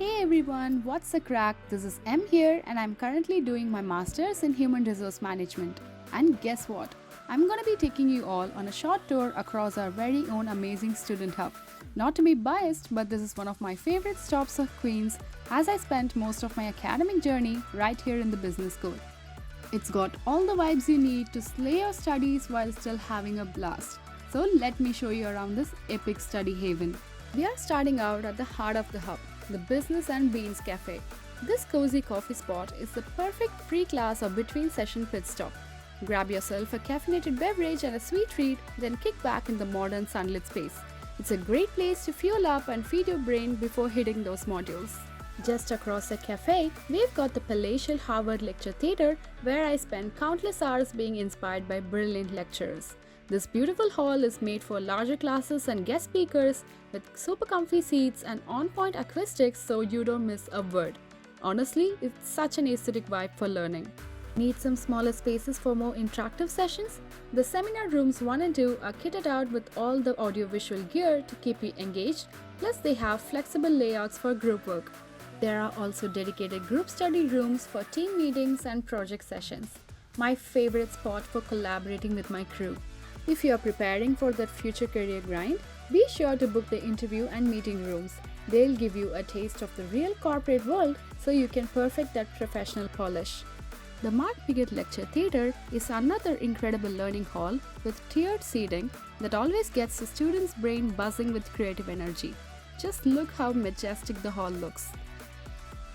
Hey everyone, what's the crack? This is M here and I'm currently doing my masters in human resource management. And guess what? I'm going to be taking you all on a short tour across our very own amazing student hub. Not to be biased, but this is one of my favorite stops of Queens as I spent most of my academic journey right here in the business school. It's got all the vibes you need to slay your studies while still having a blast. So let me show you around this epic study haven. We are starting out at the heart of the hub, the Business and Beans Cafe. This cozy coffee spot is the perfect pre-class or between session pit stop. Grab yourself a caffeinated beverage and a sweet treat, then kick back in the modern sunlit space. It's a great place to fuel up and feed your brain before hitting those modules. Just across the cafe, we've got the palatial Harvard Lecture Theatre where I spend countless hours being inspired by brilliant lecturers. This beautiful hall is made for larger classes and guest speakers with super comfy seats and on-point acoustics so you don't miss a word. Honestly, it's such an aesthetic vibe for learning. Need some smaller spaces for more interactive sessions? The seminar rooms 1 and 2 are kitted out with all the audiovisual gear to keep you engaged, plus they have flexible layouts for group work. There are also dedicated group study rooms for team meetings and project sessions. My favorite spot for collaborating with my crew. If you are preparing for that future career grind, be sure to book the interview and meeting rooms. They'll give you a taste of the real corporate world so you can perfect that professional polish. The Mark Piggott Lecture Theatre is another incredible learning hall with tiered seating that always gets the student's brain buzzing with creative energy. Just look how majestic the hall looks.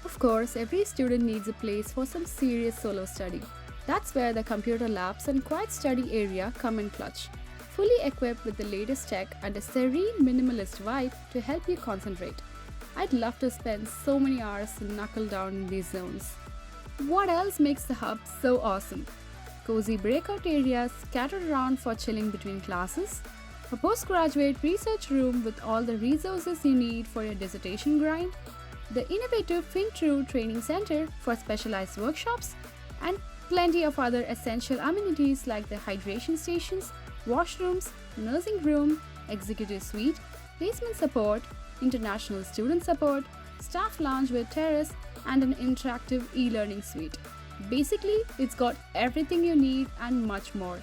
Of course, every student needs a place for some serious solo study. That's where the computer labs and quiet study area come in clutch, fully equipped with the latest tech and a serene minimalist vibe to help you concentrate. I'd love to spend so many hours to knuckle down in these zones. What else makes the hub so awesome? Cozy breakout areas scattered around for chilling between classes, a postgraduate research room with all the resources you need for your dissertation grind, the innovative Think True Training Center for specialized workshops, and plenty of other essential amenities like the hydration stations, washrooms, nursing room, executive suite, placement support, international student support, staff lounge with terrace, and an interactive e-learning suite. Basically, it's got everything you need and much more.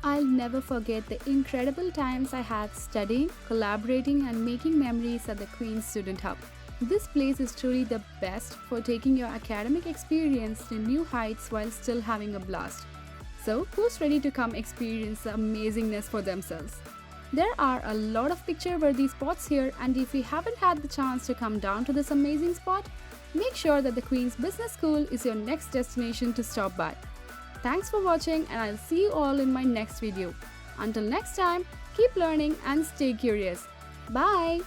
I'll never forget the incredible times I had studying, collaborating, and making memories at the Queen's Student Hub. This place is truly the best for taking your academic experience to new heights while still having a blast. So, who's ready to come experience the amazingness for themselves? There are a lot of picture-worthy spots here, and if you haven't had the chance to come down to this amazing spot, make sure that the Queen's Business School is your next destination to stop by. Thanks for watching, and I'll see you all in my next video. Until next time, keep learning and stay curious. Bye!